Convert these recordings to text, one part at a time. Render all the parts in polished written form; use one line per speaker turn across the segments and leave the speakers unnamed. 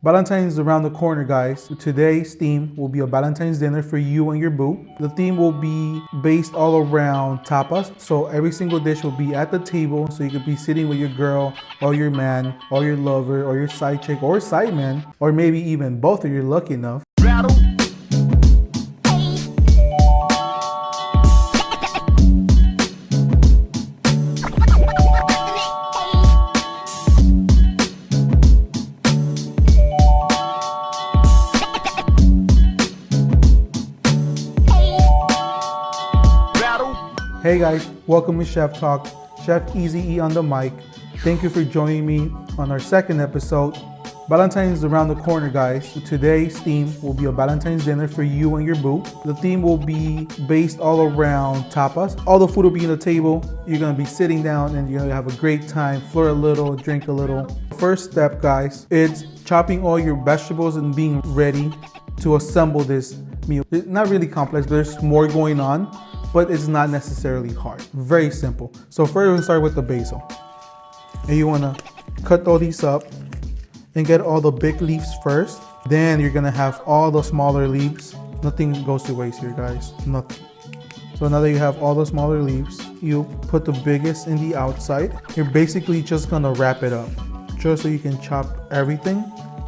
Valentine is around the corner, guys. Today's theme will be a Valentine's dinner for you and your boo. The theme will be based all around tapas. So every single dish will be at the table. So you could be sitting with your girl or your man or your lover or your side chick or side man, or maybe even both if you're lucky enough. Hey guys, welcome to Chef Talk. Chef Easy E on the mic. Thank you for joining me on our second episode. Valentine is around the corner, guys. Today's theme will be a Valentine's dinner for you and your boo. The theme will be based all around tapas. All the food will be on the table. You're gonna be sitting down and you're gonna have a great time, flirt a little, drink a little. First step, guys, it's chopping all your vegetables and being ready to assemble this meal. It's not really complex, there's more going on, but it's not necessarily hard. Very simple. So first we're gonna start with the basil. And you wanna cut all these up and get all the big leaves first. Then you're gonna have all the smaller leaves. Nothing goes to waste here, guys, nothing. So now that you have all the smaller leaves, you put the biggest in the outside. You're basically just gonna wrap it up, just so you can chop everything.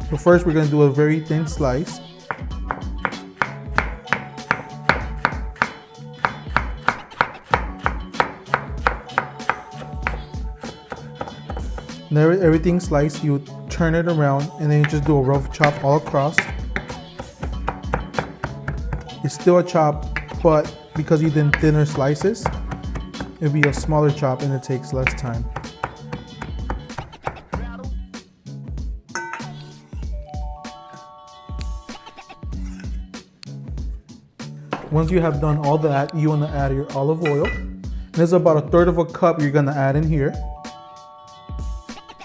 So first we're gonna do a very thin slice. Now everything sliced, you turn it around and then you just do a rough chop all across. It's still a chop, but because you did thinner slices, it'll be a smaller chop and it takes less time. Once you have done all that, you want to add your olive oil. There's about 1/3 of a cup you're going to add in here.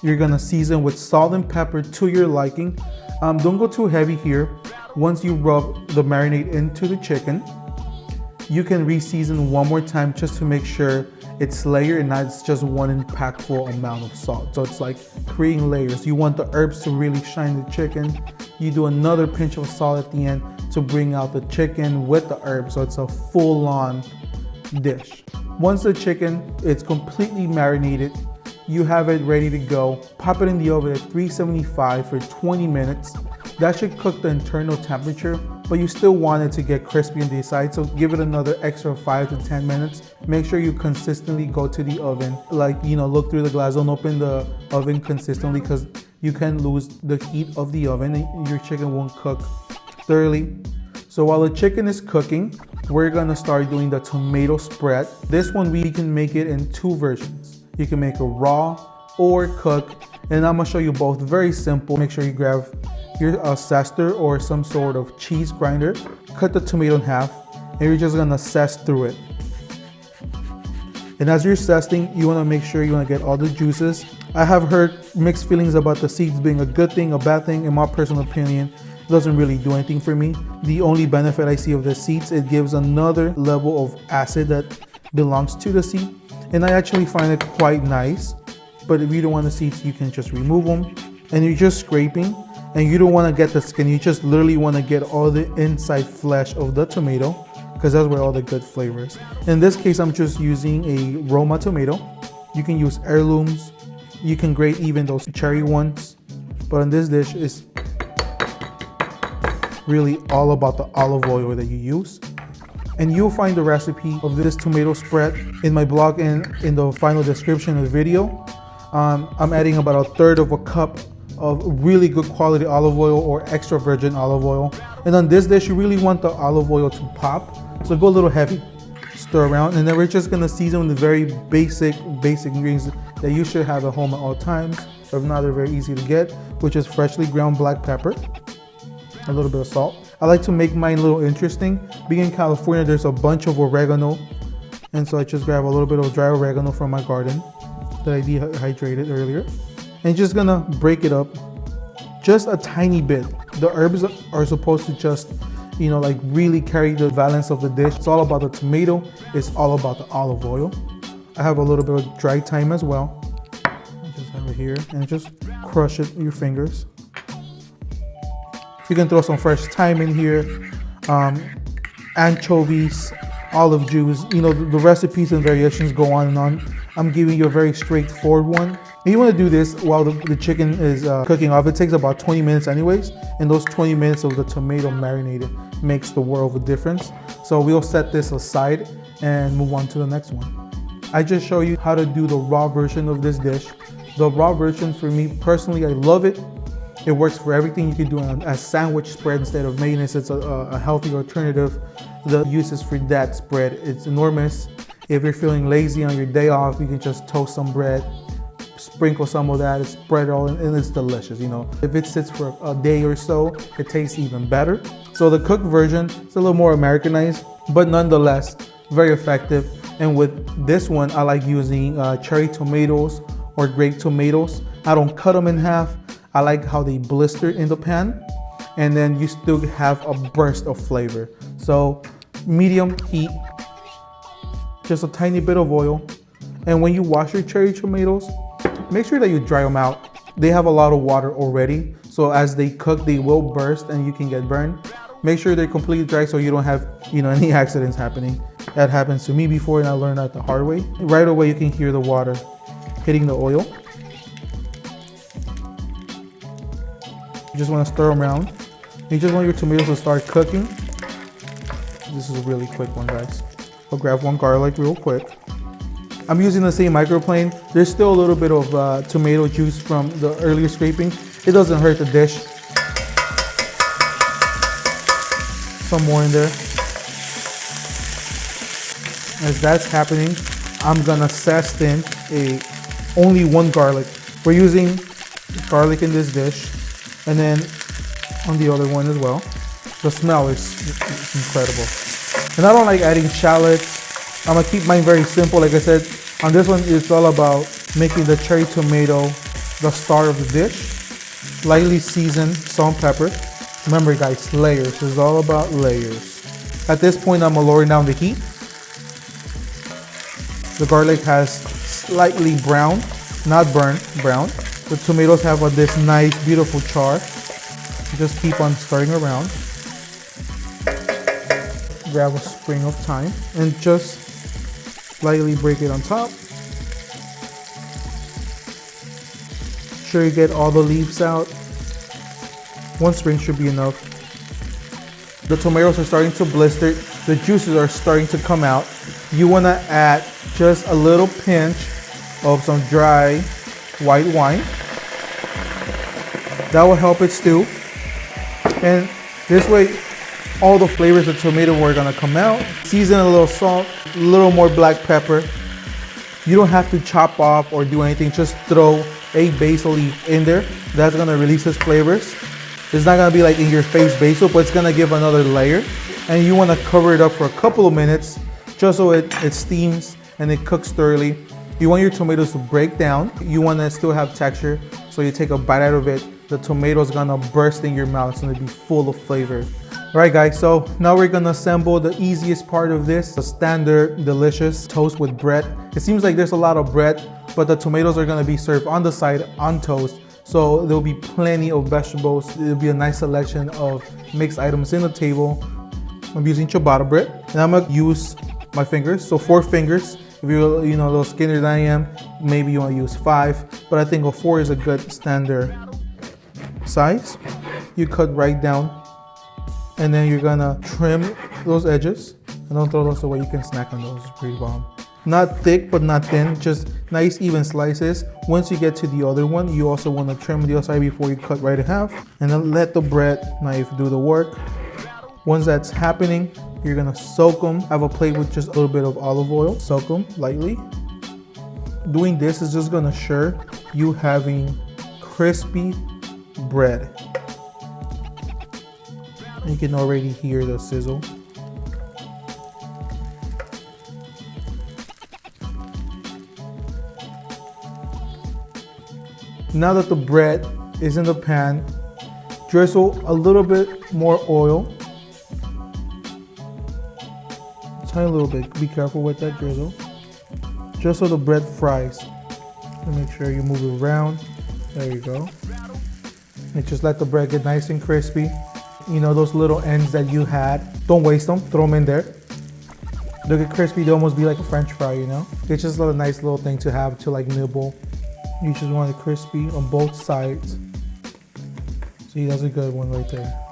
You're gonna season with salt and pepper to your liking. Don't go too heavy here. Once you rub the marinade into the chicken, you can re-season one more time just to make sure it's layered and not it's just one impactful amount of salt. So it's like creating layers. You want the herbs to really shine the chicken. You do another pinch of salt at the end to bring out the chicken with the herbs, so it's a full-on dish. Once the chicken is completely marinated, you have it ready to go. Pop it in the oven at 375 for 20 minutes. That should cook the internal temperature, but you still want it to get crispy on the side, so give it another extra 5 to 10 minutes. Make sure you consistently go to the oven. Like, look through the glass, don't open the oven consistently because you can lose the heat of the oven and your chicken won't cook thoroughly. So while the chicken is cooking, we're gonna start doing the tomato spread. This one, we can make it in two versions. You can make it raw or cook, and I'm gonna show you both. Very simple. Make sure you grab your zester or some sort of cheese grinder. Cut the tomato in half, and you're just gonna zest through it. And as you're zesting, you wanna make sure you wanna get all the juices. I have heard mixed feelings about the seeds being a good thing, a bad thing. In my personal opinion, it doesn't really do anything for me. The only benefit I see of the seeds, it gives another level of acid that belongs to the seed. And I actually find it quite nice, but if you don't want the seeds, you can just remove them. And you're just scraping, and you don't want to get the skin, you just literally want to get all the inside flesh of the tomato, because that's where all the good flavor is. In this case, I'm just using a Roma tomato. You can use heirlooms, you can grate even those cherry ones, but in this dish, it's really all about the olive oil that you use. And you'll find the recipe of this tomato spread in my blog and in the final description of the video. I'm adding about 1/3 of a cup of really good quality olive oil or extra virgin olive oil. And on this dish, you really want the olive oil to pop. So go a little heavy, stir around, and then we're just gonna season with the very basic ingredients that you should have at home at all times. If not, they're very easy to get, which is freshly ground black pepper, a little bit of salt. I like to make mine a little interesting. Being in California, there's a bunch of oregano, and so I just grab a little bit of dry oregano from my garden that I dehydrated earlier. And just gonna break it up just a tiny bit. The herbs are supposed to just, like really carry the balance of the dish. It's all about the tomato, it's all about the olive oil. I have a little bit of dry thyme as well. I just have it here, and just crush it with your fingers. You can throw some fresh thyme in here, anchovies, olive juice. You know, the recipes and variations go on and on. I'm giving you a very straightforward one. And you want to do this while the chicken is cooking off. It takes about 20 minutes anyways, and those 20 minutes of the tomato marinated makes the world of a difference. So we'll set this aside and move on to the next one. I just show you how to do the raw version of this dish. The raw version, for me personally, I love it. It works for everything. You can do a sandwich spread instead of mayonnaise. It's a healthy alternative. The uses for that spread, it's enormous. If you're feeling lazy on your day off, you can just toast some bread, sprinkle some of that, spread it all, and it's delicious, you know. If it sits for a day or so, it tastes even better. So the cooked version, it's a little more Americanized, but nonetheless, very effective. And with this one, I like using cherry tomatoes or grape tomatoes. I don't cut them in half. I like how they blister in the pan, and then you still have a burst of flavor. So medium heat, just a tiny bit of oil. And when you wash your cherry tomatoes, make sure that you dry them out. They have a lot of water already, so as they cook, they will burst and you can get burned. Make sure they're completely dry so you don't have, you know, any accidents happening. That happens to me before, and I learned that the hard way. Right away, you can hear the water hitting the oil. You just want to stir them around. You just want your tomatoes to start cooking. This is a really quick one, guys. I'll grab one garlic real quick. I'm using the same microplane. There's still a little bit of tomato juice from the earlier scraping. It doesn't hurt the dish. Some more in there. As that's happening, I'm gonna season only one garlic. We're using garlic in this dish, and then on the other one as well. The smell is incredible. And I don't like adding shallots. I'm gonna keep mine very simple. Like I said, on this one, it's all about making the cherry tomato the star of the dish. Lightly seasoned, salt and pepper. Remember guys, layers. It's all about layers. At this point, I'm gonna lower down the heat. The garlic has slightly browned, not burned, brown. The tomatoes have this nice, beautiful char. Just keep on stirring around. Grab a sprig of thyme and just lightly break it on top. Sure you get all the leaves out. One sprig should be enough. The tomatoes are starting to blister. The juices are starting to come out. You want to add just a little pinch of some dry white wine. That will help it stew. And this way, all the flavors of tomato are gonna come out. Season a little salt, a little more black pepper. You don't have to chop off or do anything. Just throw a basil leaf in there. That's gonna release its flavors. It's not gonna be like in your face basil, but it's gonna give another layer. And you wanna cover it up for a couple of minutes just so it steams and it cooks thoroughly. You want your tomatoes to break down. You wanna still have texture. So you take a bite out of it. The tomato is gonna burst in your mouth. It's gonna be full of flavor. All right guys, so now we're gonna assemble the easiest part of this, the standard delicious toast with bread. It seems like there's a lot of bread, but the tomatoes are gonna be served on the side on toast. So there'll be plenty of vegetables. There'll be a nice selection of mixed items in the table. I'm using ciabatta bread, and I'm gonna use my fingers, so 4 fingers. If you're a little skinnier than I am, maybe you wanna use 5, but I think a 4 is a good standard size. You cut right down, and then you're gonna trim those edges. And don't throw those away, you can snack on those, it's pretty bomb. Not thick, but not thin, just nice even slices. Once you get to the other one, you also wanna trim the other side before you cut right in half. And then let the bread knife do the work. Once that's happening, you're gonna soak them. Have a plate with just a little bit of olive oil. Soak them lightly. Doing this is just gonna assure you having crispy bread. You can already hear the sizzle. Now that the bread is in the pan, drizzle a little bit more oil. Tiny little bit, be careful with that drizzle. Just so the bread fries. And make sure you move it around. There you go. And just let the bread get nice and crispy. you know, those little ends that you had. Don't waste them, throw them in there. They'll get crispy, they'll almost be like a French fry, you know? It's just a nice little thing to have to like nibble. You just want it crispy on both sides. See, that's a good one right there.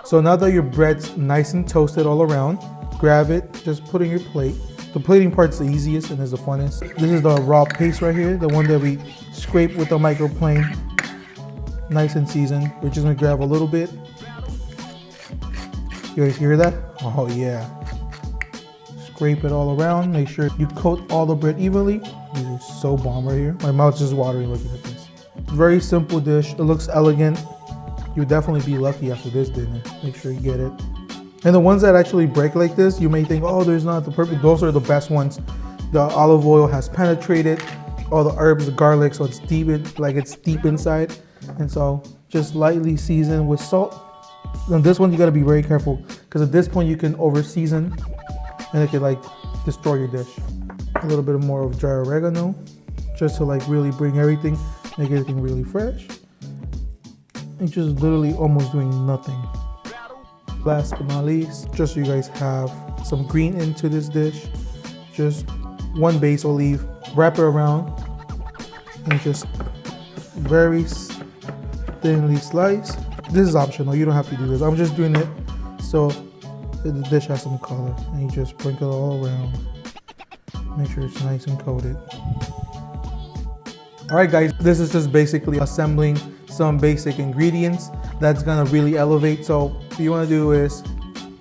So now that your bread's nice and toasted all around, grab it, just put it in your plate. The plating part's the easiest and is the funnest. This is the raw paste right here, the one that we scrape with the microplane. Nice and seasoned. We're just gonna grab a little bit. You guys hear that? Oh yeah. Scrape it all around. Make sure you coat all the bread evenly. These are so bomb right here. My mouth's just watering looking at this. Very simple dish. It looks elegant. You'll definitely be lucky after this dinner. Make sure you get it. And the ones that actually break like this, you may think, oh, there's not the perfect. Those are the best ones. The olive oil has penetrated all the herbs, the garlic, so it's deep, it's deep inside. And so just lightly season with salt. And this one you gotta be very careful because at this point you can over season and it could like destroy your dish. A little bit more of dry oregano just to like really bring everything, make everything really fresh. And just literally almost doing nothing. Last but not least, just so you guys have some green into this dish, just one basil leaf, wrap it around, and just very thinly slice. This is optional, you don't have to do this. I'm just doing it so the dish has some color, and you just sprinkle it all around. Make sure it's nice and coated. All right guys, this is just basically assembling some basic ingredients that's gonna really elevate. So what you wanna do is,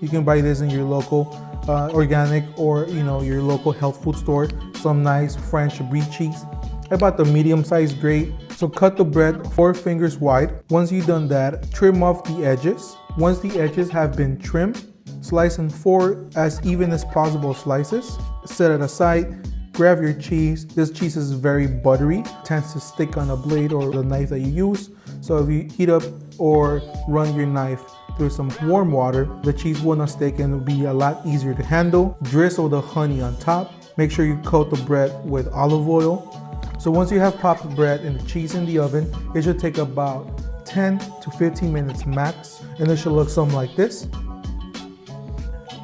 you can buy this in your local organic or your local health food store, some nice French brie cheese. I bought the medium-sized grade. So cut the bread 4 fingers wide. Once you've done that, trim off the edges. Once the edges have been trimmed, slice in 4 as even as possible slices. Set it aside. Grab your cheese. This cheese is very buttery, tends to stick on a blade or the knife that you use. So if you heat up or run your knife through some warm water, the cheese will not stick and it will be a lot easier to handle. Drizzle the honey on top. Make sure you coat the bread with olive oil. So once you have popped the bread and the cheese in the oven, it should take about 10 to 15 minutes max, and it should look something like this.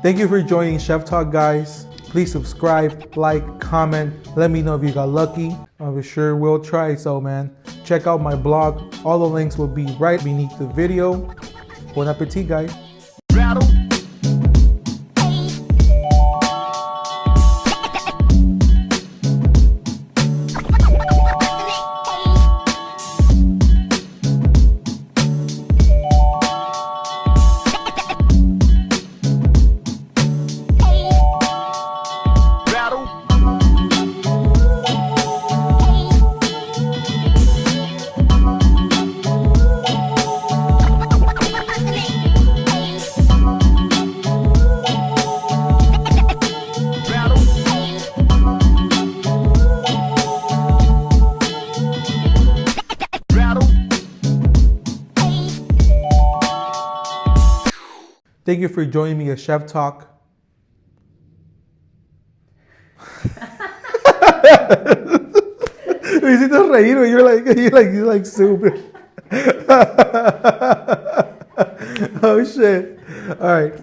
Thank you for joining Chef Talk, guys. Please subscribe, like, comment. Let me know if you got lucky. I'm sure we'll try. So man, check out my blog. All the links will be right beneath the video. Bon appetit, guys. Thank you for joining me at Chef Talk. Me hiciste reír, you're like super. Oh shit. All right.